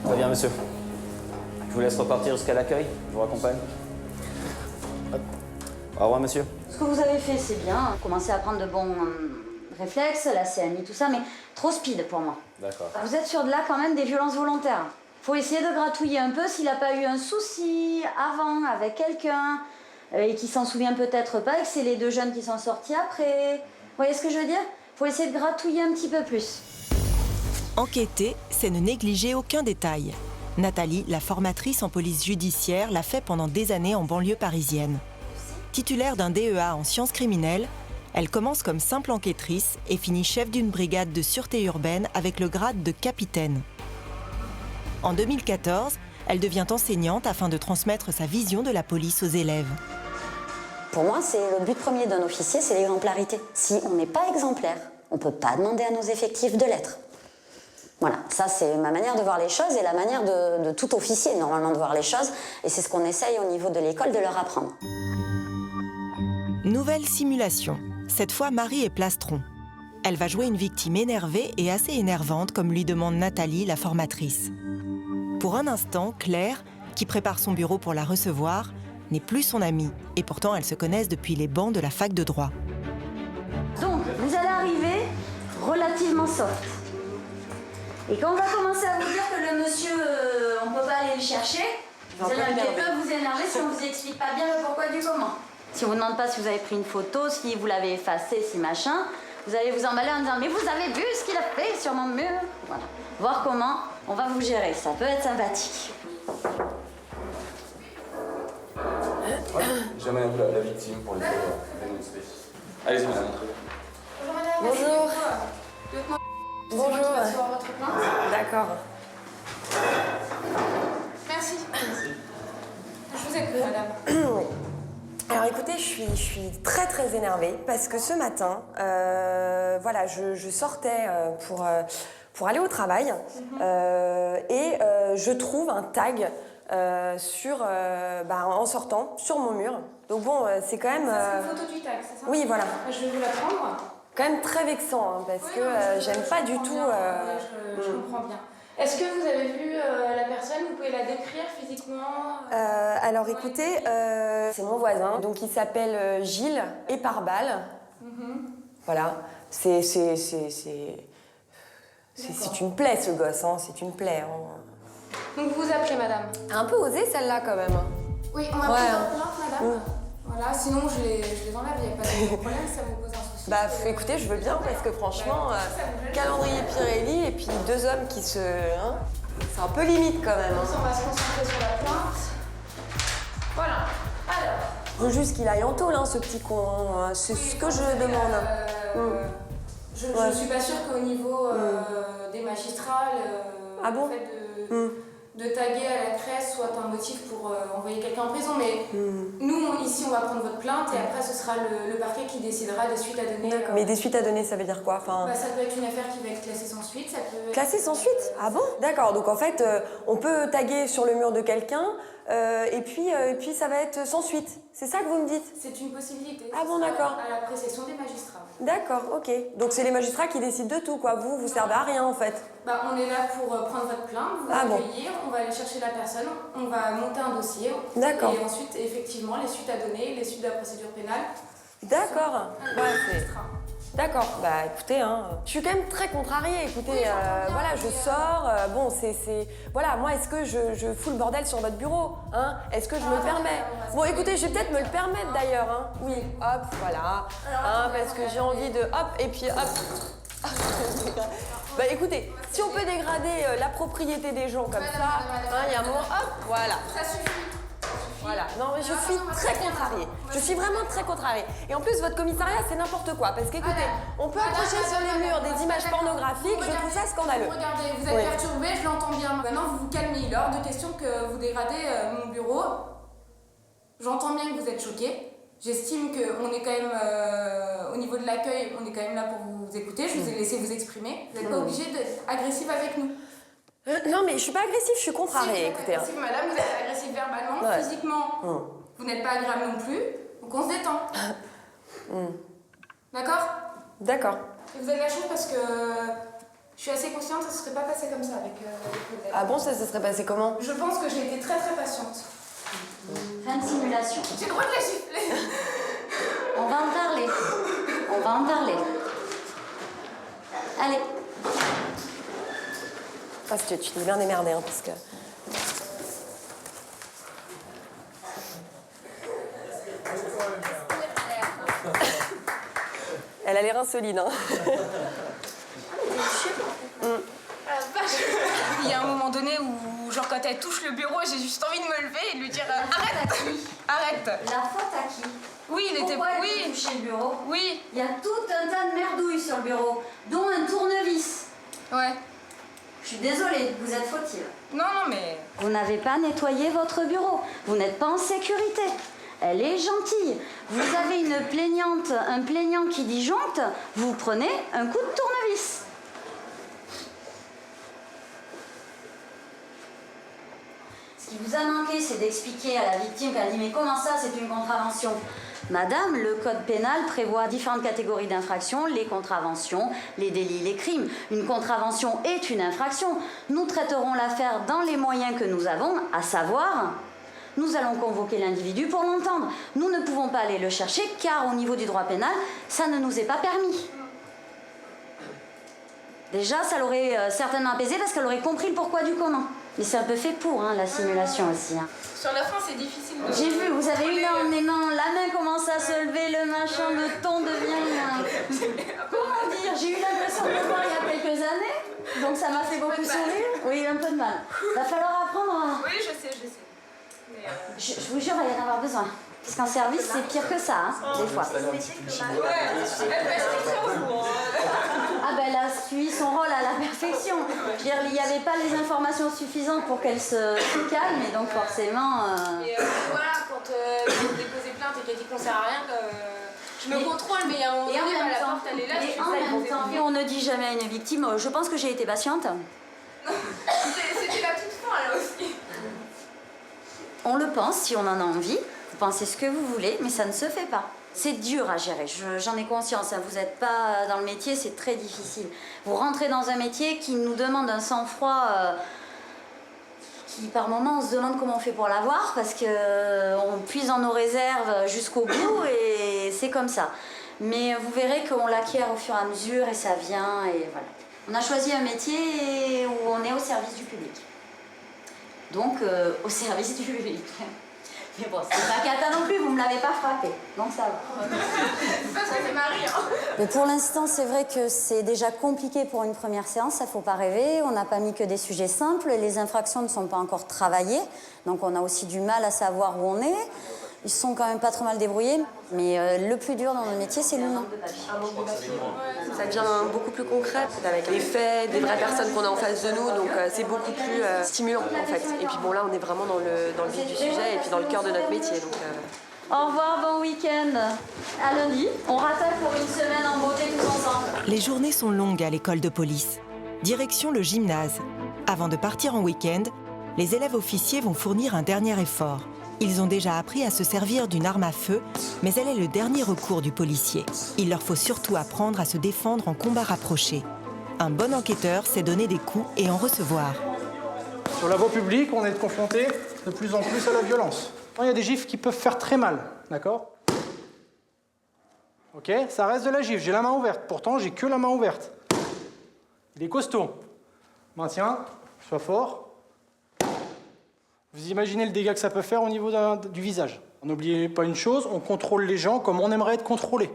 Très bien, monsieur. Je vous laisse repartir jusqu'à l'accueil, je vous raccompagne. Hop. Au revoir, monsieur. Ce que vous avez fait, c'est bien. Commencez à prendre de bons réflexes, la CMI, tout ça, mais trop speed pour moi. D'accord. Vous êtes sur de là quand même des violences volontaires. Faut essayer de gratouiller un peu s'il n'a pas eu un souci avant avec quelqu'un et qui s'en souvient peut-être pas et que c'est les deux jeunes qui sont sortis après. Vous voyez ce que je veux dire? Faut essayer de gratouiller un petit peu plus. Enquêter, c'est ne négliger aucun détail. Nathalie, la formatrice en police judiciaire, l'a fait pendant des années en banlieue parisienne. Titulaire d'un DEA en sciences criminelles, Elle commence comme simple enquêtrice et finit chef d'une brigade de sûreté urbaine avec le grade de capitaine. En 2014, elle devient enseignante afin de transmettre sa vision de la police aux élèves. Pour moi, c'est le but premier d'un officier, c'est l'exemplarité. Si on n'est pas exemplaire, on ne peut pas demander à nos effectifs de l'être. Voilà, ça c'est ma manière de voir les choses et la manière de tout officier normalement de voir les choses. Et c'est ce qu'on essaye au niveau de l'école de leur apprendre. Nouvelle simulation. Cette fois, Marie est plastron. Elle va jouer une victime énervée et assez énervante, comme lui demande Nathalie, la formatrice. Pour un instant, Claire, qui prépare son bureau pour la recevoir, n'est plus son amie. Et pourtant, elles se connaissent depuis les bancs de la fac de droit. Donc, vous allez arriver relativement soft. Et quand on va commencer à vous dire que le monsieur, on ne peut pas aller le chercher, vous allez un petit peu vous énerver si on ne vous explique pas bien le pourquoi du comment. Si on ne vous demande pas si vous avez pris une photo, si vous l'avez effacé, si machin, vous allez vous emballer en disant « Mais vous avez vu ce qu'il a fait sur mon mur ?» Voilà. Voir comment on va vous gérer, ça peut être sympathique. J'amène à vous la victime pour les dénoncer. Allez-y, madame. Bonjour madame. Bonjour. Bonjour. Votre plainte. D'accord. Merci. Je vous écoute madame. Oui. Alors écoutez, je suis très très énervée parce que ce matin, voilà, je sortais pour aller au travail et je trouve un tag en sortant sur mon mur. Donc bon, c'est quand même... Ça, c'est une photo du tag, c'est ça? Oui, voilà. Je vais vous la prendre. Quand même très vexant, hein, parce que j'aime pas du tout... Je comprends bien. Est-ce que vous avez vu la personne? Vous pouvez la décrire physiquement? Alors écoutez, c'est mon voisin, donc il s'appelle Gilles Eparbal. Voilà, c'est une plaie ce gosse, hein, c'est une plaie. Hein. Donc vous vous appelez madame? Un peu osé celle-là quand même. Oui, on a pris votre plainte madame. Voilà, sinon je les enlève, il n'y a pas de problème, ça vous pose un souci. Bah écoutez, je veux bien parce que franchement, calendrier Pirelli et puis deux hommes qui se... Hein, c'est un peu limite quand même. On va se concentrer sur la plainte. Voilà, alors... Faut juste qu'il aille en tôle, hein, ce petit con, hein. C'est ce que je demande. Je suis pas sûre qu'au niveau des magistrats, le fait de taguer à la crèche soit un motif pour envoyer quelqu'un en prison. Mais nous, ici, on va prendre votre plainte et après, ce sera le parquet qui décidera des suites à donner. Mais des suites à donner, ça veut dire quoi? Ça peut être une affaire qui va être classée sans suite. Ça peut être... Classée sans suite? Ah bon? D'accord, donc en fait, on peut taguer sur le mur de quelqu'un et puis ça va être sans suite. C'est ça que vous me dites? C'est une possibilité. Ah bon, d'accord. À l'appréciation des magistrats. D'accord, ok. Donc c'est les magistrats qui décident de tout, quoi. Vous servez à rien, en fait. On est là pour prendre votre plainte, vous accueillir, on va aller chercher la personne, on va monter un dossier. D'accord. Et ensuite, effectivement, les suites à donner, les suites de la procédure pénale. D'accord. D'accord, bah écoutez, hein, je suis quand même très contrariée, écoutez, voilà, je sors, bon, voilà, moi, est-ce que je fous le bordel sur votre bureau, hein? Est-ce que je me le permets? Bon, écoutez, je vais peut-être me le permettre d'ailleurs, hein. Oui, hop, voilà, hein, parce que j'ai envie de, hop, et puis hop. Bah écoutez, si on peut dégrader la propriété des gens comme ça, hein, il y a un moment, hop, voilà. Ça suffit. Voilà, non mais je suis très contrariée. Je suis vraiment très contrariée. Et en plus, votre commissariat, c'est n'importe quoi. Parce qu'écoutez, on peut accrocher sur les murs des images pornographiques, je trouve ça scandaleux. Regardez, vous êtes perturbé, je l'entends bien. Maintenant, vous vous calmez. Il est hors de question que vous dégradez mon bureau. J'entends bien que vous êtes choqué. J'estime qu'on est quand même, au niveau de l'accueil, on est quand même là pour vous écouter. Je vous ai laissé vous exprimer. Vous n'êtes pas obligé d'être agressive avec nous. Non mais je suis pas agressive, je suis contrariée, écoutez. Si madame, vous êtes agressive verbalement, physiquement, vous n'êtes pas agréable non plus, donc on se détend. D'accord? D'accord. Et vous avez de la chance parce que je suis assez consciente, ça ne serait pas passé comme ça avec vous. Ah bon, ça se serait passé comment? Je pense que j'ai été très très patiente. Fin de simulation. J'ai le droit de la siffler. On va en parler. On va en parler. Allez. Ah, tu t'es bien démerdé, hein, parce que... Elle a l'air insolite, hein. Il y a un moment donné où genre quand elle touche le bureau, j'ai juste envie de me lever et de lui dire arrête. Arrête. La faute à qui? Oui, il était... Pourquoi elle Oui. a touché le bureau? Oui. Il y a tout un tas de merdouilles sur le bureau, dont un tournevis. Ouais. Je suis désolée, vous êtes fautive. Non, non, mais... Vous n'avez pas nettoyé votre bureau. Vous n'êtes pas en sécurité. Elle est gentille. Vous avez une plaignante, un plaignant qui disjoncte, vous prenez un coup de tournevis. Ce qui vous a manqué, c'est d'expliquer à la victime qu'elle dit « Mais comment ça, c'est une contravention ?» Madame, le code pénal prévoit différentes catégories d'infractions, les contraventions, les délits, les crimes. Une contravention est une infraction. Nous traiterons l'affaire dans les moyens que nous avons, à savoir, nous allons convoquer l'individu pour l'entendre. Nous ne pouvons pas aller le chercher car au niveau du droit pénal, ça ne nous est pas permis. Déjà, ça l'aurait certainement apaisé parce qu'elle aurait compris le pourquoi du comment. Mais c'est un peu fait pour, la simulation aussi. Sur la fin, c'est difficile de... J'ai vu, vous avez une arme, mais non, la main commence à se lever, le machin, le ton devient... Comment dire? J'ai eu l'impression de le voir il y a quelques années, donc ça m'a fait beaucoup sourire. Oui, un peu de mal. Va falloir apprendre à... Oui, je sais. Mais je vous jure, il va y en avoir besoin. Parce qu'en service, c'est pire que ça, des fois. Ah ben elle a suivi son rôle à la perfection. Je veux dire, il n'y avait pas les informations suffisantes pour qu'elle se calme, et donc forcément... Et voilà, quand vous déposez plainte et qu'elle dit qu'on sert à rien, je me contrôle, mais à un moment donné, la porte elle est là. Et en même temps, on ne dit jamais à une victime, je pense que j'ai été patiente. C'était la toute fin là aussi. On le pense si on en a envie. Vous pensez ce que vous voulez, mais ça ne se fait pas. C'est dur à gérer, j'en ai conscience. Vous n'êtes pas dans le métier, c'est très difficile. Vous rentrez dans un métier qui nous demande un sang-froid qui, par moments, on se demande comment on fait pour l'avoir parce qu'on puise dans nos réserves jusqu'au bout et c'est comme ça. Mais vous verrez qu'on l'acquiert au fur et à mesure et ça vient et voilà. On a choisi un métier où on est au service du public. Donc, au service du public. Mais bon, c'est pas cata non plus, vous me l'avez pas frappé, donc ça va. Parce que c'est Marie, hein. Mais pour l'instant, c'est vrai que c'est déjà compliqué pour une première séance, ça faut pas rêver. On n'a pas mis que des sujets simples, les infractions ne sont pas encore travaillées, donc on a aussi du mal à savoir où on est. Ils sont quand même pas trop mal débrouillés, mais le plus dur dans notre métier, c'est l'humain. Ça devient beaucoup plus concret, avec les faits, des vraies personnes qu'on a en face de nous, donc c'est beaucoup plus stimulant en fait. Et puis bon là, on est vraiment dans le vif du sujet et puis dans le cœur de notre métier. Donc, Au revoir, bon week-end. À lundi, on rappelle pour une semaine en beauté tous ensemble. Les journées sont longues à l'école de police. Direction le gymnase. Avant de partir en week-end, les élèves officiers vont fournir un dernier effort. Ils ont déjà appris à se servir d'une arme à feu, mais elle est le dernier recours du policier. Il leur faut surtout apprendre à se défendre en combat rapproché. Un bon enquêteur sait donner des coups et en recevoir. Sur la voie publique, on est confronté de plus en plus à la violence. Il y a des gifles qui peuvent faire très mal, d'accord? Ok, ça reste de la gifle, j'ai la main ouverte. Pourtant, j'ai que la main ouverte. Il est costaud. Maintiens, sois fort. Vous imaginez le dégât que ça peut faire au niveau du visage. N'oubliez pas une chose, on contrôle les gens comme on aimerait être contrôlé.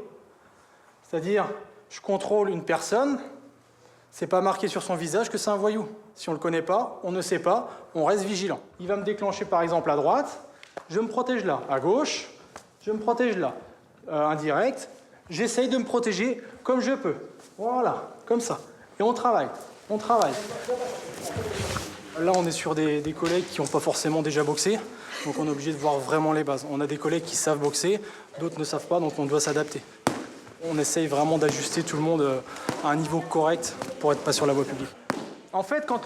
C'est-à-dire, je contrôle une personne, c'est pas marqué sur son visage que c'est un voyou. Si on le connaît pas, on ne sait pas, on reste vigilant. Il va me déclencher par exemple à droite, je me protège là. À gauche, je me protège là. Indirect, j'essaye de me protéger comme je peux. Voilà, comme ça. Et on travaille, on travaille. Là, on est sur des collègues qui n'ont pas forcément déjà boxé, donc on est obligé de voir vraiment les bases. On a des collègues qui savent boxer, d'autres ne savent pas, donc on doit s'adapter. On essaye vraiment d'ajuster tout le monde à un niveau correct pour être pas sur la voie publique. En fait, quand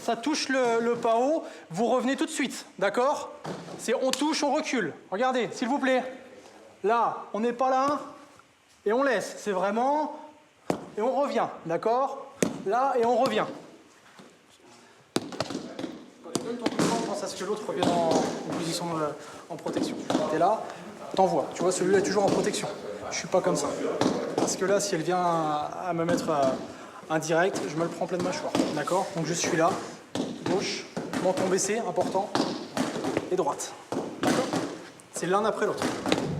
ça touche le PAO, vous revenez tout de suite, d'accord? C'est on touche, on recule. Regardez, s'il vous plaît. Là, on n'est pas là, et on laisse. C'est vraiment... Et on revient, d'accord? Là, et on revient. Pense à ce que l'autre revienne en position en protection. T'es là, t'envoies. Tu vois, celui-là est toujours en protection. Je suis pas comme ça. Parce que là, si elle vient à me mettre indirect, je me le prends pleine mâchoire. D'accord? Donc je suis là, gauche, menton baissé, important, et droite. D'accord? C'est l'un après l'autre.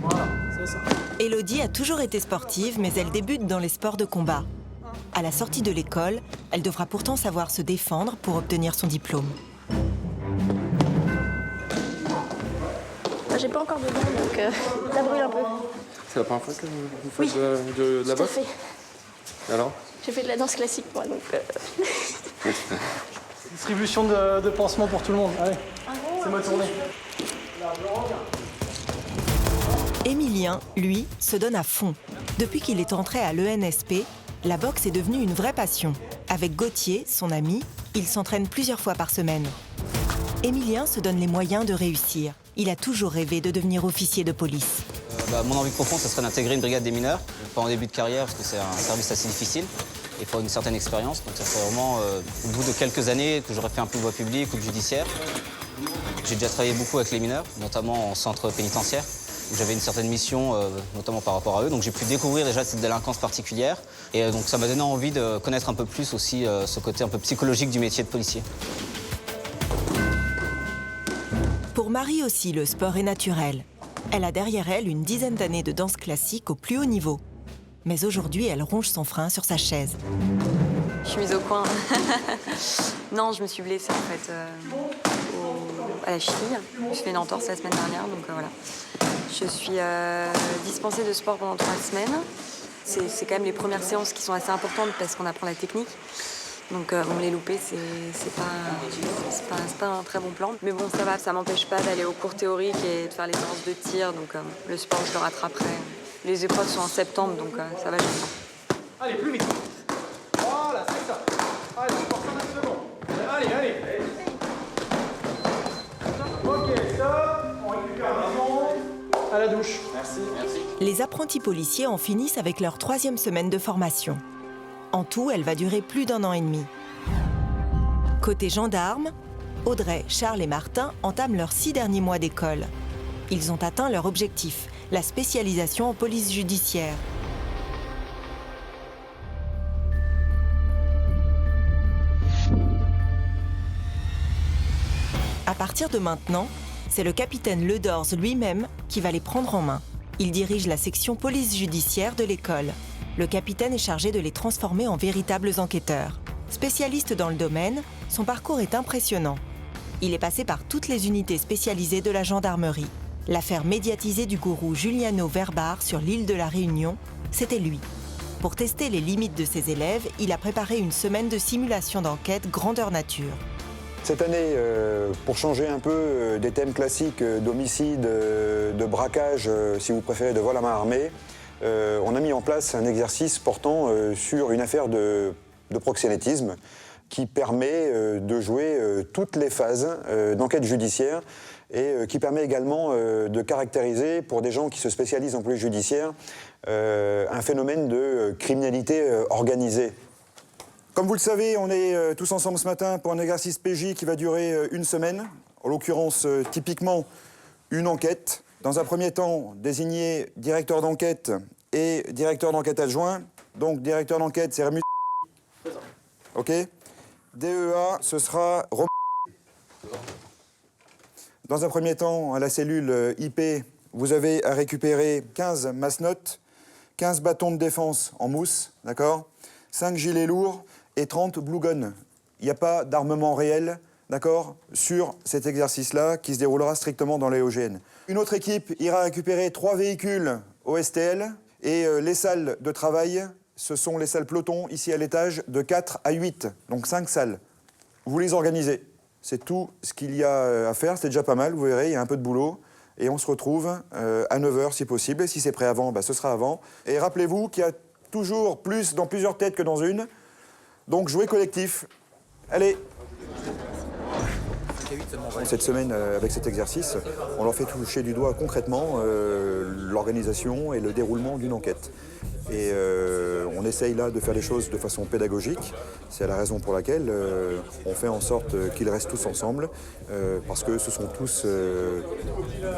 Voilà, c'est ça. Élodie a toujours été sportive, mais elle débute dans les sports de combat. À la sortie de l'école, elle devra pourtant savoir se défendre pour obtenir son diplôme. J'ai pas encore de dents, donc ça brûle un peu. C'est la première fois que vous faites de la Tout à boxe? fait. Alors? J'ai fait de la danse classique, moi, donc... Distribution de pansements pour tout le monde. Allez, c'est ma tournée. Émilien, lui, se donne à fond. Depuis qu'il est entré à l'ENSP, la boxe est devenue une vraie passion. Avec Gauthier, son ami, il s'entraîne plusieurs fois par semaine. Émilien se donne les moyens de réussir. Il a toujours rêvé de devenir officier de police. Mon envie profonde, ce serait d'intégrer une brigade des mineurs, pas en début de carrière, parce que c'est un service assez difficile. Il faut une certaine expérience, donc ça serait vraiment au bout de quelques années que j'aurais fait un peu de voie publique ou de judiciaire. J'ai déjà travaillé beaucoup avec les mineurs, notamment en centre pénitentiaire, où j'avais une certaine mission, notamment par rapport à eux. Donc j'ai pu découvrir déjà cette délinquance particulière. Et donc ça m'a donné envie de connaître un peu plus aussi ce côté un peu psychologique du métier de policier. Pour Marie aussi, le sport est naturel. Elle a derrière elle une dizaine d'années de danse classique au plus haut niveau. Mais aujourd'hui, elle ronge son frein sur sa chaise. Je suis mise au coin. Non, je me suis blessée en fait à la cheville. Je fais une entorse la semaine dernière, donc voilà. Je suis dispensée de sport pendant 3 semaines. C'est quand même les premières séances qui sont assez importantes parce qu'on apprend la technique. Donc on les louper, c'est pas un très bon plan. Mais bon, ça va, ça m'empêche pas d'aller aux cours théoriques et de faire les séances de tir. Donc le sport, je le rattraperai. Les épreuves sont en septembre, donc ça va, je le sens. Allez, plus vite. Voilà, c'est ça. Allez, je porte 9 secondes. Allez. Ok, stop. On récupère la à la douche. Merci. Les apprentis policiers en finissent avec leur 3e semaine de formation. En tout, elle va durer plus d'1 an et demi. Côté gendarmes, Audrey, Charles et Martin entament leurs 6 derniers mois d'école. Ils ont atteint leur objectif, la spécialisation en police judiciaire. À partir de maintenant, c'est le capitaine Ledors lui-même qui va les prendre en main. Il dirige la section police judiciaire de l'école. Le capitaine est chargé de les transformer en véritables enquêteurs. Spécialiste dans le domaine, son parcours est impressionnant. Il est passé par toutes les unités spécialisées de la gendarmerie. L'affaire médiatisée du gourou Giuliano Verbar sur l'île de la Réunion, c'était lui. Pour tester les limites de ses élèves, il a préparé une semaine de simulation d'enquête grandeur nature. Cette année, pour changer un peu des thèmes classiques d'homicide, de braquage, si vous préférez, de vol à main armée, on a mis en place un exercice portant sur une affaire de proxénétisme qui permet de jouer toutes les phases d'enquête judiciaire et qui permet également de caractériser, pour des gens qui se spécialisent en police judiciaire, un phénomène de criminalité organisée. Comme vous le savez, on est tous ensemble ce matin pour un exercice PJ qui va durer 1 semaine, en l'occurrence typiquement une enquête. Dans un premier temps, désigner directeur d'enquête et directeur d'enquête adjoint. Donc directeur d'enquête, c'est Rémus. OK. DEA, ce sera Dans un premier temps, à la cellule IP, vous avez à récupérer 15 masse-notes, 15 bâtons de défense en mousse, d'accord, 5 gilets lourds et 30 blue guns. Il n'y a pas d'armement réel, d'accord, sur cet exercice-là qui se déroulera strictement dans les OGN. Une autre équipe ira récupérer 3 véhicules OSTL et les salles de travail, ce sont les salles peloton ici à l'étage de 4 à 8, donc 5 salles. Vous les organisez. C'est tout ce qu'il y a à faire, c'est déjà pas mal, vous verrez, il y a un peu de boulot. Et on se retrouve à 9h si possible, et si c'est prêt avant, ce sera avant. Et rappelez-vous qu'il y a toujours plus dans plusieurs têtes que dans une, donc jouez collectif. Allez. Cette semaine, avec cet exercice, on leur fait toucher du doigt concrètement l'organisation et le déroulement d'une enquête. Et on essaye là de faire les choses de façon pédagogique. C'est la raison pour laquelle on fait en sorte qu'ils restent tous ensemble, parce que ce sont tous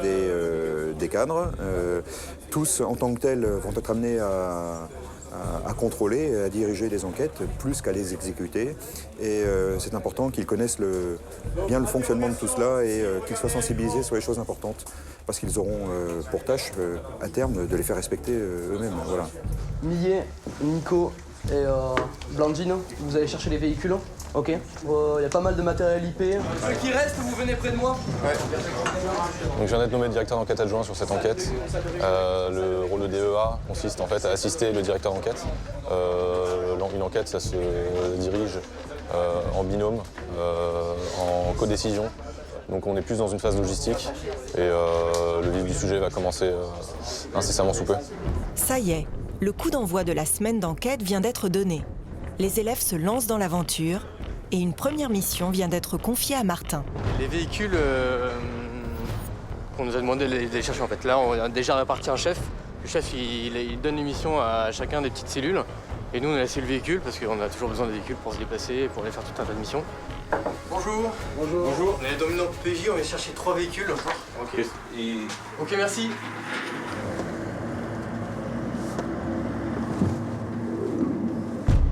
des cadres. Tous, en tant que tels, vont être amenés à contrôler, à diriger les enquêtes, plus qu'à les exécuter. Et c'est important qu'ils connaissent bien le fonctionnement de tout cela et qu'ils soient sensibilisés sur les choses importantes, parce qu'ils auront pour tâche, à terme, de les faire respecter eux-mêmes. Voilà. Millet, Nico, Et Blandine, vous allez chercher les véhicules. Ok. Il y a pas mal de matériel IP. Ceux qui restent, vous venez près de moi. Ouais. Donc je viens d'être nommé directeur d'enquête adjoint sur cette enquête. Le rôle de DEA consiste en fait à assister le directeur d'enquête. Une enquête, ça se dirige en binôme, en codécision. Donc on est plus dans une phase logistique et le vif du sujet va commencer incessamment sous peu. Ça y est, le coup d'envoi de la semaine d'enquête vient d'être donné. Les élèves se lancent dans l'aventure et une première mission vient d'être confiée à Martin. Les véhicules qu'on nous a demandé de les chercher en fait. Là, on a déjà réparti un chef. Le chef, il donne les missions à chacun des petites cellules. Et nous, on a laissé le véhicule parce qu'on a toujours besoin de véhicules pour se déplacer et pour aller faire tout un tas de missions. Bonjour. Bonjour. Bonjour. On est dominant PJ, on vient chercher 3 véhicules. Ok. Ok, merci.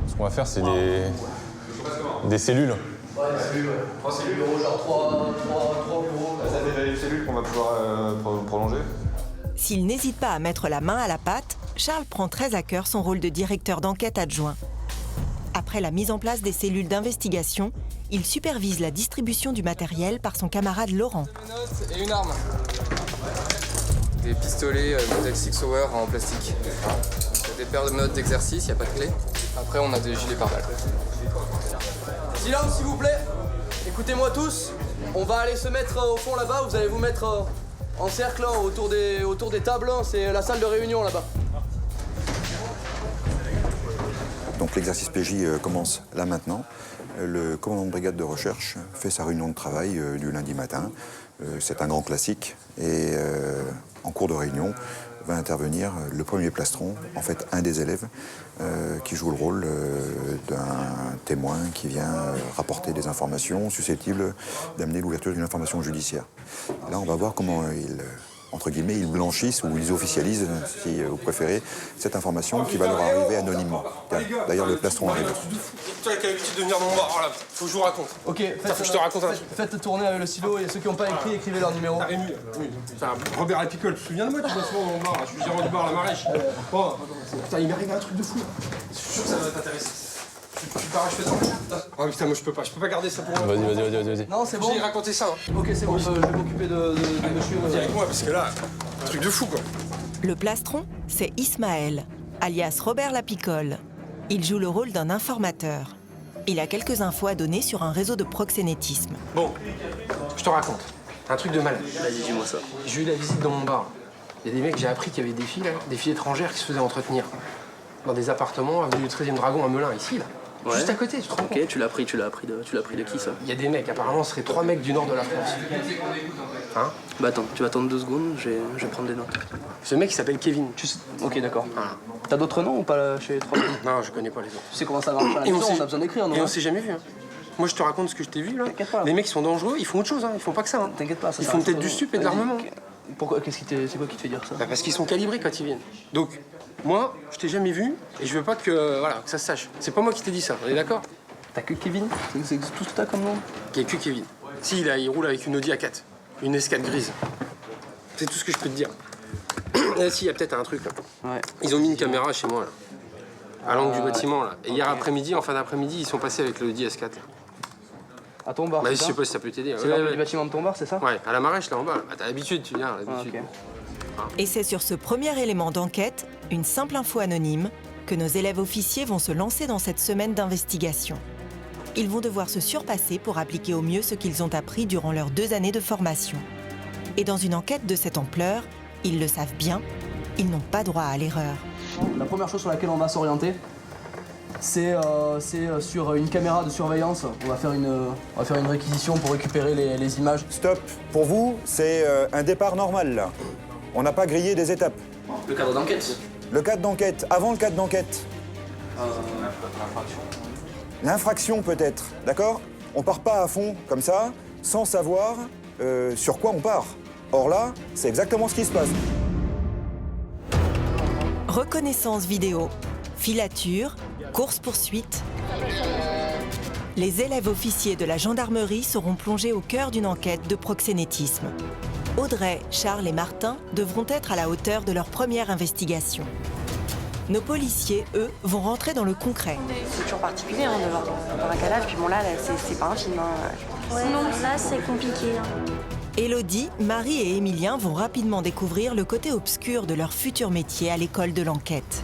Ce qu'on va faire, c'est des cellules. Ouais, des cellules, ouais. 3 cellules, genre 3 bureaux. Ça fait des cellules qu'on va pouvoir prolonger. S'il n'hésite pas à mettre la main à la pâte, Charles prend très à cœur son rôle de directeur d'enquête adjoint. Après la mise en place des cellules d'investigation, il supervise la distribution du matériel par son camarade Laurent. Et une arme. Des pistolets modèle Six Hour en plastique. Des paires de menottes d'exercice, il n'y a pas de clé. Après, on a des gilets pare-balles. Silence, s'il vous plaît. Écoutez-moi tous. On va aller se mettre au fond là-bas. Vous allez vous mettre en cercle autour des tables. C'est la salle de réunion là-bas. Donc l'exercice PJ commence là maintenant. Le commandant de brigade de recherche fait sa réunion de travail du lundi matin. C'est un grand classique et en cours de réunion va intervenir le premier plastron, en fait un des élèves qui joue le rôle d'un témoin qui vient rapporter des informations susceptibles d'amener l'ouverture d'une information judiciaire. Là on va voir comment entre guillemets, ils blanchissent ou ils officialisent, si vous préférez, cette information qui va leur arriver anonymement. D'ailleurs, le plastron arrive. Toi qui as l'habitude de venir dans mon bar, voilà, faut que je vous raconte. Ok, je te raconte un truc. Faites tourner avec le stylo et ceux qui n'ont pas écrit, écrivez leur numéro. Rémi, Robert Lapicole, tu te souviens de moi, tu viens souvent dans mon bar, là, je suis gérant du bar La Marèche. Oh, putain, il m'est arrivé un truc de fou. Je suis sûr que ça va t'intéresser. Tu pars, je fais ça. Oh putain, moi je peux pas garder ça pour moi. Vas-y. Non, c'est bon. J'ai raconté ça. Ok, c'est bon, je vais m'occuper de monsieur. Vas-y avec moi, parce que là, un truc de fou quoi. Le plastron, c'est Ismaël, alias Robert Lapicole. Il joue le rôle d'un informateur. Il a quelques infos à donner sur un réseau de proxénétisme. Bon, je te raconte. Un truc de malade. Vas-y, dis-moi ça. J'ai eu la visite dans mon bar. Il y a des mecs, j'ai appris qu'il y avait des filles étrangères qui se faisaient entretenir. Dans des appartements avenue du 13e Dragon à Melun, ici, là. Ouais. Juste à côté, tu te rends compte. Ok, tu l'as appris de qui ça? Il y a des mecs, apparemment ce seraient 3 mecs du nord de la France. Hein? Bah attends, tu vas attendre 2 secondes, je vais prendre des notes. Ce mec il s'appelle Kevin. Ok, d'accord. Voilà. T'as d'autres noms ou pas chez les 3 mecs? Non, je connais pas les autres. Tu sais comment ça marche à la maison, on a besoin d'écrire, non? Et on s'est jamais vu. Hein. Moi je te raconte ce que je t'ai vu là. Les mecs ils sont dangereux, ils font autre chose, hein. Ils font pas que ça. Hein. T'inquiète pas, ça. Ils font peut-être du stup et de l'armement. Pourquoi? C'est quoi qui te fait dire ça? Bah parce qu'ils sont calibrés quand ils viennent. Donc, moi, je t'ai jamais vu et je veux pas que ça se sache. C'est pas moi qui t'ai dit ça, on est d'accord? T'as que Kevin? C'est tout ce que t'as comme nom? Il y a que Kevin. Si, là, il roule avec une Audi A4, une S4 grise. C'est tout ce que je peux te dire. Et si, il y a peut-être un truc là. Ouais. Ils ont mis une caméra chez moi là, à l'angle du bâtiment là. Et hier après-midi, en fin d'après-midi, ils sont passés avec l'Audi S4. À ton bar? Bah, je sais pas si ça peut t'aider. C'est l'angle du bâtiment de ton bar, c'est ça? Ouais, à la Marèche là en bas. Bah, t'as l'habitude, tu viens, l'habitude. Et c'est sur ce premier élément d'enquête, une simple info anonyme, que nos élèves officiers vont se lancer dans cette semaine d'investigation. Ils vont devoir se surpasser pour appliquer au mieux ce qu'ils ont appris durant leurs 2 années de formation. Et dans une enquête de cette ampleur, ils le savent bien, ils n'ont pas droit à l'erreur. La première chose sur laquelle on va s'orienter, c'est sur une caméra de surveillance. On va faire une réquisition pour récupérer les images. Stop. Pour vous, c'est un départ normal, là. On n'a pas grillé des étapes. Le cadre d'enquête? Le cadre d'enquête. Avant le cadre d'enquête. L'infraction, peut-être. D'accord? On part pas à fond, comme ça, sans savoir sur quoi on part. Or là, c'est exactement ce qui se passe. Reconnaissance vidéo, filature, course-poursuite. Les élèves officiers de la gendarmerie seront plongés au cœur d'une enquête de proxénétisme. Audrey, Charles et Martin devront être à la hauteur de leur première investigation. Nos policiers, eux, vont rentrer dans le concret. C'est toujours particulier hein, de voir un cadavre, puis bon là c'est pas un film. Hein. Sinon, là, c'est compliqué. Élodie, Marie et Émilien vont rapidement découvrir le côté obscur de leur futur métier à l'école de l'enquête.